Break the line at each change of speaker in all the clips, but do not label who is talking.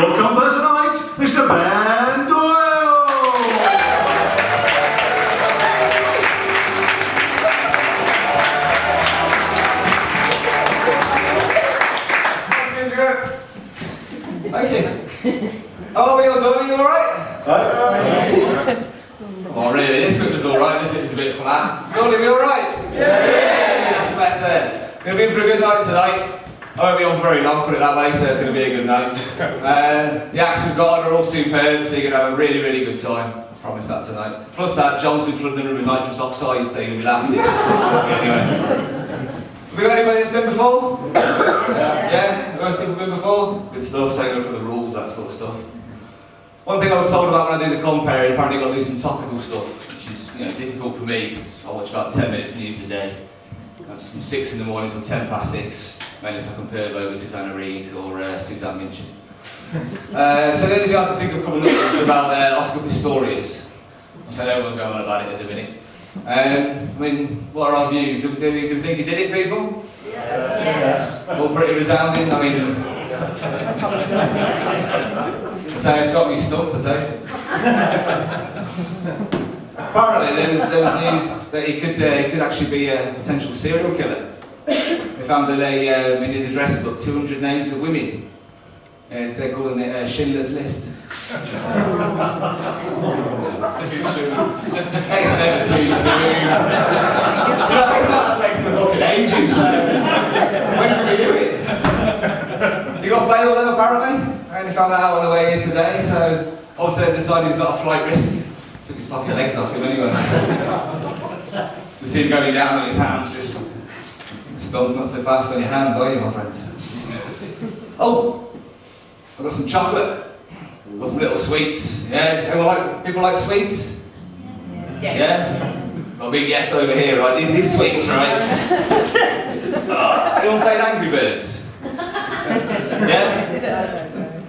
your compere tonight, Mr. Ben Doyle!
Thank you. How are we all doing? You alright? Oh, really? This bit was alright, this bit was a bit flat. Dawley, we alright? Yeah! That's better. Going to be in for a good night tonight. I won't be on very long, put it that way, so it's going to be a good night. The acts we've got are all superb, so you're going to have a really, really good time. I promise that tonight. Plus that, John's been flooding the room with nitrous oxide, so you'll be laughing. Anyway. Have we got anybody that's been before? Yeah? Most people been before? Good stuff, saving for the rules, that sort of stuff. One thing I was told about when I do the compere, apparently I've got to do some topical stuff, which is difficult for me, because I watch about 10 minutes news a day. That's from 6 in the morning till 10 past 6, mainly so I compare over Susanna Reid or Suzanne Minchin. So the only thing I can think of coming up is about Oscar Pistorius. I said everyone's going on about it at the minute. I mean, what are our views? Do you think he did it, people?
Yes.
All pretty resounding. I mean, I tell you, it's got me stumped, I tell you. Apparently, there was news that he could actually be a potential serial killer. They found that in his address book 200 names of women. They're calling it Schindler's List. It's never too soon. I've had legs for fucking ages, so when can we do it? He got bailed though, apparently. I only found that out on the way here today, so obviously they decided he's got a flight risk. Took his fucking legs off him anyway. You see him going down on his hands, just stomp, not so fast on your hands, are you, my friends? Oh! I've got some chocolate. Got some little sweets. Yeah? People like sweets?
Yes.
Yeah? Got a big yes over here, right? These sweets, right? Anyone played Angry Birds? Yeah?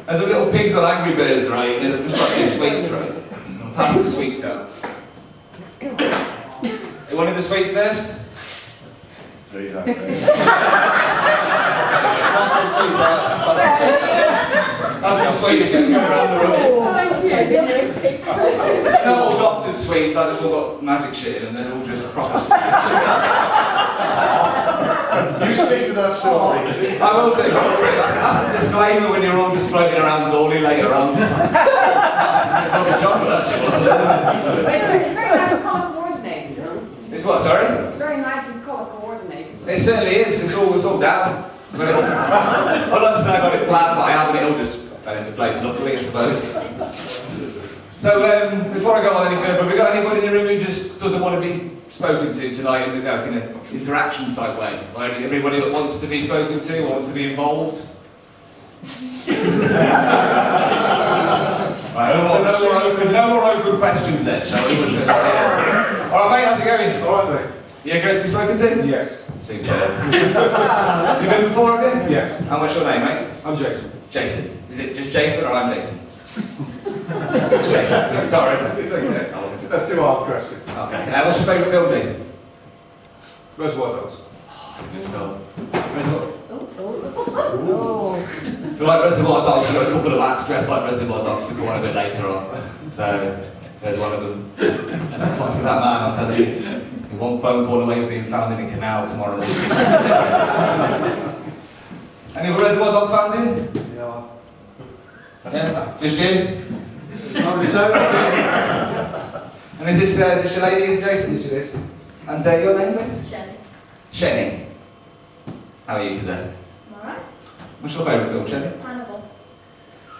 There's the little pigs on Angry Birds, right? They're just like these sweets, right? Pass the sweets out. You wanted the sweets first?
Please,
Pass some sweets out. Pass some sweets out. That's some sweets going around the room. They're not all doctored sweets, they've all got magic shit in them, they're all just proper sweets.
You speak to that story.
I will do. That's the disclaimer when you're all just floating around Dawley later on. That's probably chocolate, actually, wasn't it?
It's very nice colour coordinated.
It's what, sorry?
It's very nice and colour coordinated.
It certainly is, it's all down. I'd like to say I got it planned, but I haven't, it all just fell into place, luckily, I suppose. So, before I go on any further, have we got anybody in the room who just doesn't want to be spoken to tonight in an interaction type way? Or everybody that wants to be spoken to, wants to be involved? Right, no more open questions then, shall we? Alright mate, how's it going?
Alright mate.
You're going to be spoken to?
Yes.
Super. You've been before, has it?
Yes.
And what's your name, mate?
I'm Jason.
Jason. Is it just Jason or I'm Jason? Jason. Sorry.
It's okay. That's too hard a question.
Okay. What's your favourite film, Jason?
Reservoir Dogs.
Oh, it's a good film. If you like Reservoir Dogs, you've got a couple of acts dressed like Reservoir Dogs to go on a bit later on. So, there's one of them. Fuck with that man, I'm telling you. You're one phone call away from being found in a canal tomorrow morning. Any other Reservoir Dogs fans in?
Yeah.
Yeah? Just you?
Lovely so.
And is this your lady, Jason?
Yes it is.
And your name, please?
Shelly.
Shenny. How are you today?
Alright.
What's your favourite film, Shenny?
Hannibal.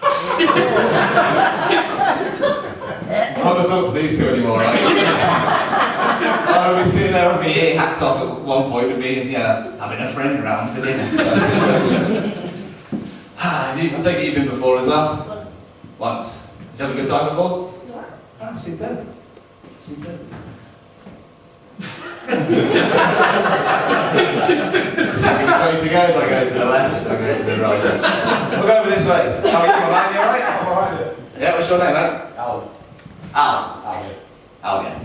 I can't talk to these two anymore, right? I'll be sitting there with my ear hacked off at one point with me, having a friend around for dinner. I take it you've been before as well? Once. Did you have a good time before? Ah, superb. Superb. Second way to go, I go to the left, I go to the right. We'll go over this way. How are you, my man? You alright?
I'm alright.
Yeah, what's your name, mate?
Al.
Al.
Al.
Al, yeah.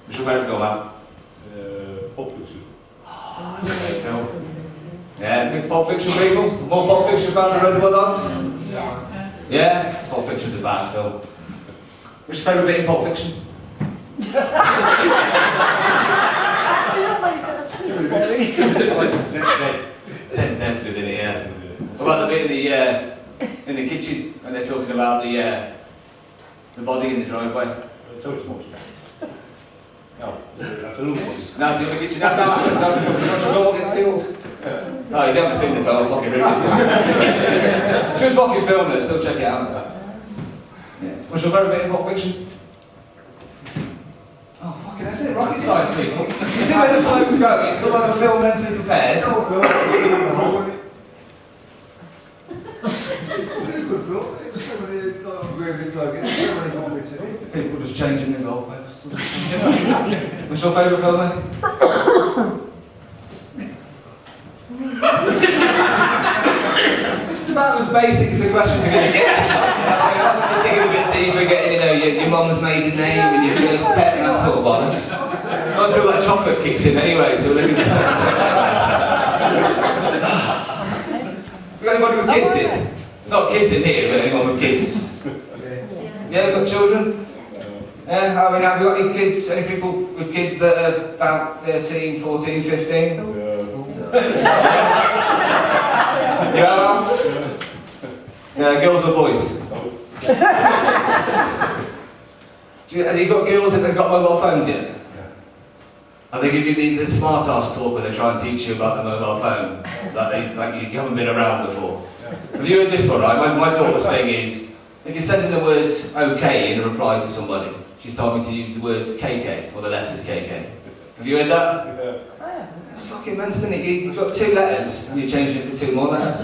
What's your favourite film, Al?
Pulp Fiction.
Oh, that's a great film. Yeah, big Pulp Fiction people? More Pulp Fiction fans than Reservoir Dogs?
Yeah.
Yeah? Pulp Fiction's a bad film. What's your favourite bit in Pulp Fiction?
Somebody's got a skin boy.
Sense that's good in it, yeah. What about the bit in the kitchen when they're talking about the body in the driveway?
No, that's a little bit.
That's in the kitchen. That's a goal gets killed. Oh, you haven't seen the film, fucking really good. Good fucking film, though, still check it out. Yeah. What's your favourite bit in Pulp Fiction? Oh, fucking, that's it, rocket science, people. You see where the flow's going, it's all like a film mentally prepared.
It's all film. Good film. There's so many really plug in. So many comics in it.
People just changing the goalposts. What's your favourite film, then? This is about as basic as the questions are going to get to. I'm digging a bit deeper, getting, your mum's maiden name and your first pet and that sort of bollocks. Not until that chocolate kicks in anyway, so we're looking at the second. We got anybody with kids in? Not kids in here, but anyone with kids? Yeah, we've got children? Yeah, I mean, have we got any kids, any people with kids that are about 13, 14, 15? You have one? Yeah, girls or boys? Have you got girls that have got mobile phones yet? Have they give you the smart ass talk where they try and teach you about the mobile phone? Like you haven't been around before? Have you heard this one, right? My daughter's thing is, if you're sending the word OK in a reply to somebody, she's told me to use the words KK, or the letters KK. Have you heard that?
Yeah.
It's fucking mental, isn't it? You've got 2 letters, and you're changing it for 2 more letters.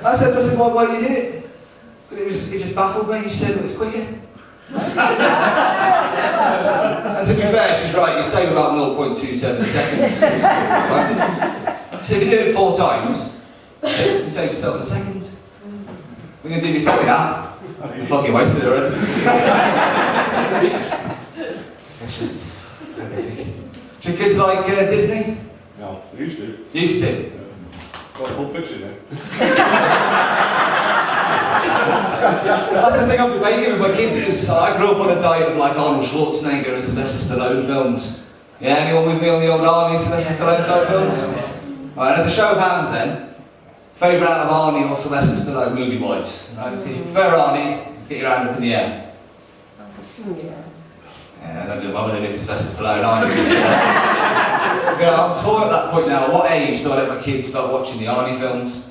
I said, why do you do it? Because it just baffled me. She said it was quicker. And to be fair, she's right, you save about 0.27 seconds. So if you do it 4 times, you save yourself a second. We're going to do this second app. You fucking wasted it already. It's just... Do your kids like Disney?
No, they used to.
Used to?
Got Pulp Fiction, eh?
That's the thing I'm debating with my kids, because I grew up on a diet of like Arnold Schwarzenegger and Sylvester Stallone films. Yeah, anyone with me on the old Arnie, Sylvester Stallone type films? Alright, as a show of hands then, favourite out of Arnie or Sylvester Stallone movie-wise? Right, so if you prefer Arnie, let's get your hand up in the air. Yeah, I don't do bother doing it for Sylvester Stallone, I'm torn at that point now. At what age do I let my kids start watching the Arnie films?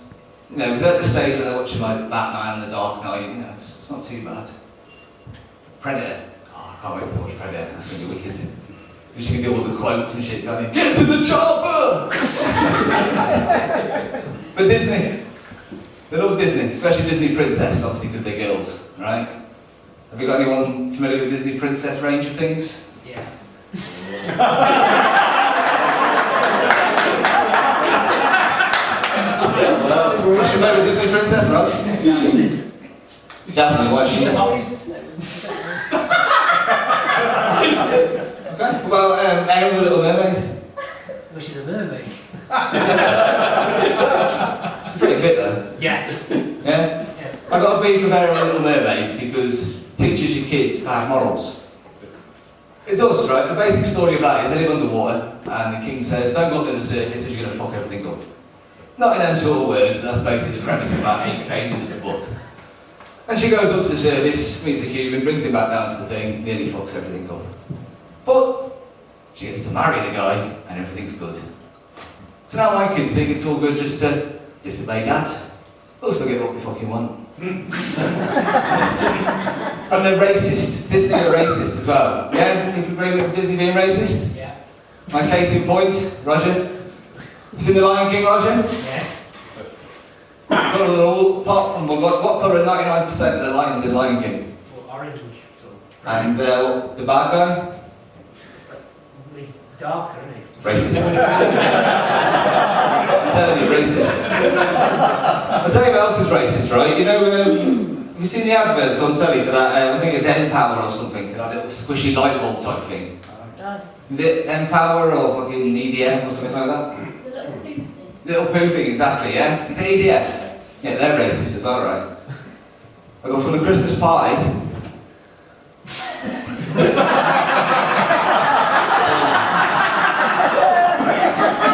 You know, because at the stage when they're watching like Batman and The Dark Knight, it's not too bad. Predator. Oh, I can't wait to watch Predator. That's going to be wicked. Because you can do all the quotes and shit, can't you? Get to the chopper! But Disney. They love Disney, especially Disney Princess, obviously because they're girls, right? Have you got anyone familiar with Disney Princess range of things?
Yeah.
What's your favourite Disney princess, Rog?
Jasmine.
Jasmine, why is she? Okay, well, Ariel the Little Mermaid.
Well, she's a mermaid.
Pretty fit though.
Yeah.
Yeah? I got a beef with Ariel the Little Mermaid because it teaches your kids bad morals. It does, right? The basic story of that is they live underwater and the king says, don't go up to the surface or you're going to fuck everything up. Not in them sort of words, but that's basically the premise of about 8 pages of the book. And she goes up to the surface, meets a human, brings him back down to the thing, nearly fucks everything up. But she gets to marry the guy and everything's good. So now my kids think it's all good just to disobey dad. We'll still get what we fucking want. And they're racist. Disney are racist as well. Yeah? You agree with Disney being racist?
Yeah.
My case in point, Roger. You seen The Lion King, Roger?
Yes.
Got a little apart from what colour 99% of the lions in Lion King?
Well, orange. So
And the bad guy?
he's darker, isn't he?
Racist. I'm telling you, racist. I'll tell you what else is racist, right? You know, you seen the adverts on telly for that, I think it's Empower or something, that little squishy light bulb type thing. Is it Empower or fucking EDF or something like that?
The little poo thing.
Little poo thing, exactly, yeah? Is it EDF? Yeah, they're racist as well, right? I go from the Christmas party.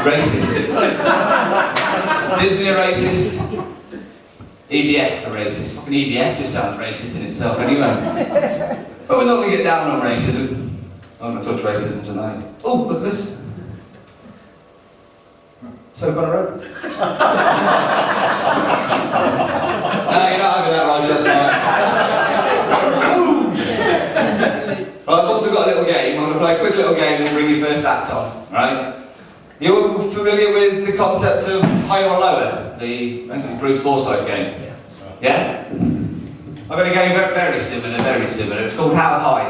Racist. Disney are racist. EDF are racist. Fucking EDF just sounds racist in itself anyway. But we're not going to get down on racism. I'm going to touch racism tonight. Oh, look at this. Soap on a rope. No, you're not having that, Roger, that's fine. Well, I've also got a little game. I'm going to play a quick little game and bring your first act on, right? You're familiar with the concept of higher or lower? I think it's Bruce Forsyth game. Yeah? I've got a game very similar. It's called How High.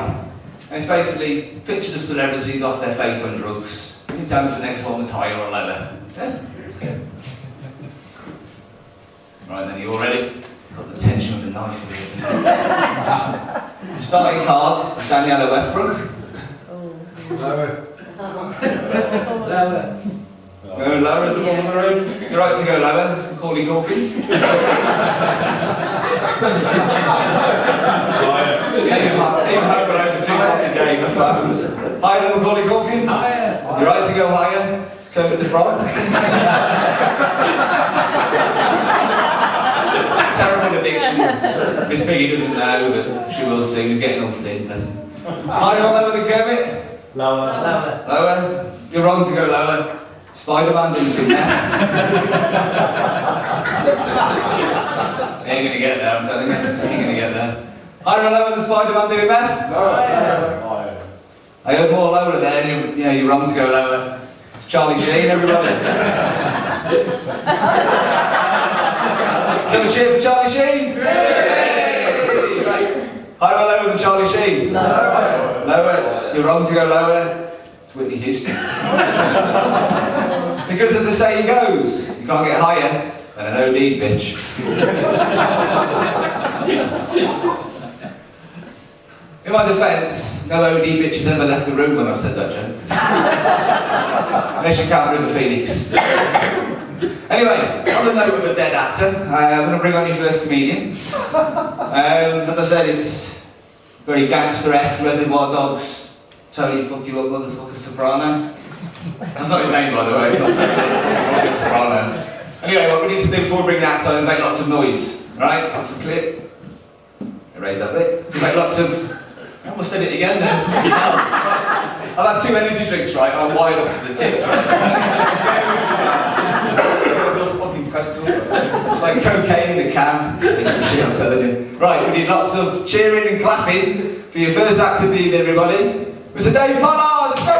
And it's basically pictures of celebrities off their face on drugs. You tell me if the next one was higher or lower. Yeah? Right then, you all ready? Got the tension of the knife here. Starting hard, Daniela Westbrook.
Lower.
Lower.
Go lower as a woman on the road. You're right to go lower, it's Macaulay Culkin. Yeah, even home alone for 2 fucking days, that's what happens. Higher than Macaulay Culkin?
Higher.
You're right to go higher, it's Kermit the Frog. Terrible addiction. Miss Piggy doesn't know, but she will soon. He's getting all thin, bless him. Higher or lower than Kermit?
Lower.
Lower.
Lower? You're wrong to go lower. Spider-Man didn't see that. Ain't gonna get there, I'm telling you. Ain't gonna get there. Higher or lower than Spider-Man doing meth?
Lower.
I heard more lower there, and you're wrong to go lower. It's Charlie Sheen, everybody. So a cheer for Charlie Sheen? Yay! Right. Higher or lower than Charlie Sheen?
Lower.
Lower. You're wrong to go lower. It's Whitney Houston. Because as the saying goes, you can't get higher than an OD bitch. In my defence, no OD bitch has ever left the room when I've said that joke. Unless you count River Phoenix. Anyway, on the note of a dead actor, I'm going to bring on your first comedian. As I said, it's very gangster-esque, Reservoir Dogs, Tony fuck you up, motherfucker Soprano. That's not his name, by the way, it's not Tony fuck Soprano. Anyway, what we need to do before we bring the actor on is make lots of noise, right? Lots of clip. Erase that bit. Make lots of... I almost said it again then. I've had 2 energy drinks, right? I'm wired up to the tips, right? It's like cocaine in a can. Shit, I'm telling you. Right, we need lots of cheering and clapping for your first act of the evening, everybody. Mr. Dave Pollard! Let's go!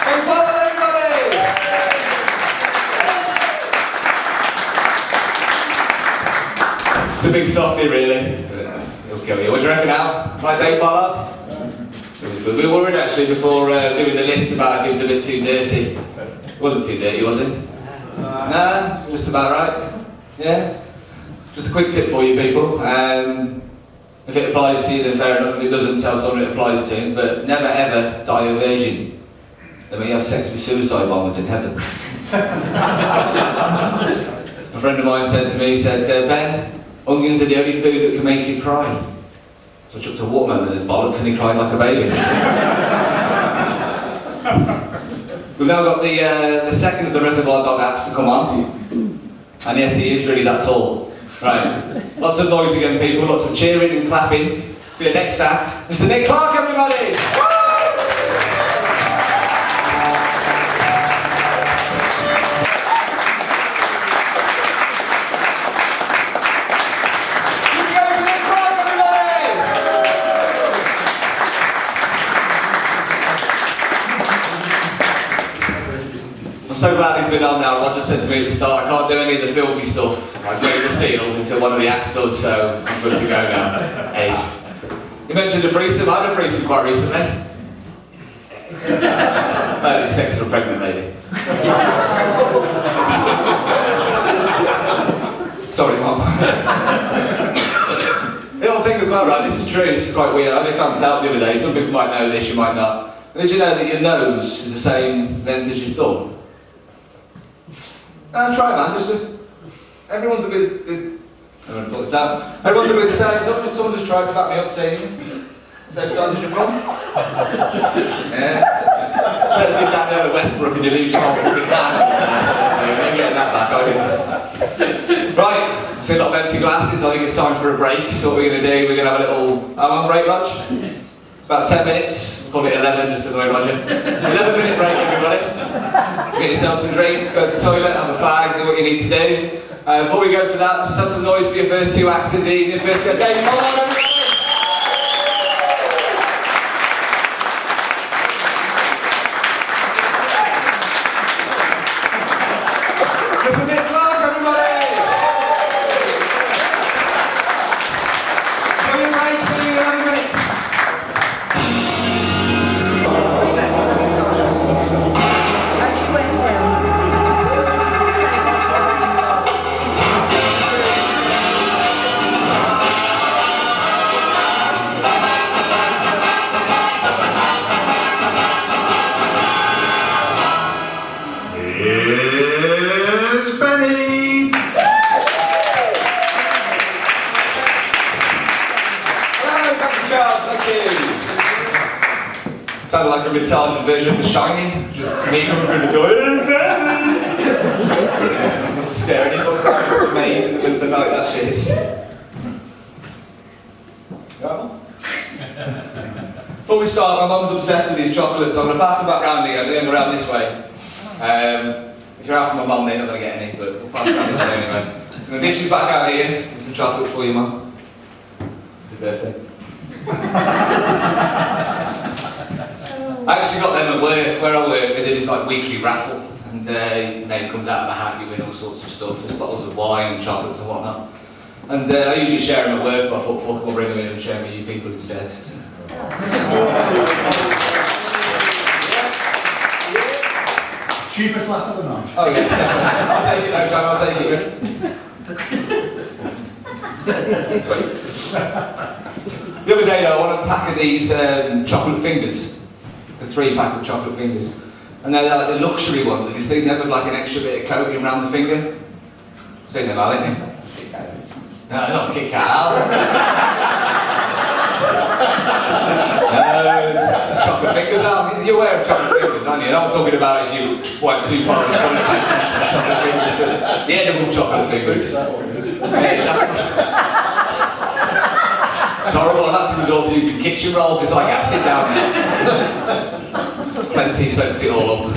Dave Pollard, everybody! It's a big softie, really. He'll kill you. What do you reckon, Al? Right, Dave Pollard? It was good. We were worried actually before doing the list about if he was a bit too dirty. He wasn't too dirty, was he? No, just about right. Yeah? Just a quick tip for you people. If it applies to you, then fair enough. If it doesn't, tell someone it applies to. But never ever die a virgin. Then when you have sex with suicide bombers in heaven. A friend of mine said to me, he said, Ben, onions are the only food that can make you cry. So I chucked a watermelon in his bollocks and he cried like a baby. We've now got the second of the Reservoir Dog acts to come on. And yes, he is really that tall. Right. Lots of noise again, people. Lots of cheering and clapping for your next act. Mr. Nick Clark, everybody! I'm so glad he's been on now. Roger said to me at the start, I can't do any of the filthy stuff. I've made the seal until one of the acts does, so I'm good to go now. Ace. You mentioned a threesome. I had a threesome quite recently. Oh, it's sex for a pregnant lady. Sorry, Mum. The other thing as as well, right? This is true, this is quite weird. I only found this out the other day. Some people might know this, you might not. Did you know that your nose is the same length as your thumb? Try it, man. Just everyone's a bit. I don't know this out. Everyone's a bit the same. Someone just tried to back me up saying, same size as your thumb? Yeah. Don't think that the Westbrook and delusion on fucking hand. Maybe getting that back, I think. Right, so a lot of empty glasses. I think it's time for a break. So what we're going to do, we're going to have a little. How long break, Rog? About 10 minutes. We'll call it 11, just to the way Roger. 11-minute break, everybody. Get yourself some drinks, go to the toilet, have a fag, do what you need to do. Before we go for that, just have some noise for your first two acts of the evening. First go, Dave, come on, everybody! Just a bit Clark, everybody! Show your break, show you 11 minutes.
Here's Benny.
Hello, thank you, Charles, thank you. Sounded like a retarded version of The Shining, just me coming through the door. Not to scare any fucker out of the maze in the middle of the night, that shit is. Before we start, my mum's obsessed with these chocolates, so I'm going to pass them back round again, they're going around this way. If you're after my mum, they're not going to get any, but we'll pass it around this way anyway. So the dishes back out here, with some chocolates for you, mum. Happy birthday. I actually got them at work, where I work, they do this like weekly raffle, and name comes out of the hat, you win all sorts of stuff, there's bottles of wine and chocolates and whatnot. And I usually share them at work, but I thought, fuck, I'll bring them in and share them with you people instead.
Cheapest laugh of the night.
Oh yes, definitely. I'll take it though, John, I'll take it. Sweet. The other day though, I want a pack of these chocolate fingers. The 3-pack of chocolate fingers. And they're like the luxury ones. Have you seen them with like an extra bit of coating around the finger? Seen them, haven't you? No, not Kit Kat. Just chocolate fingers. You're aware of chocolate fingers, aren't you? I'm not talking about if you went too far in the toilet chocolate fingers, but the edible chocolate fingers. It's horrible. I've had to resort to using kitchen roll because I acid down there. Plenty soaks it all up.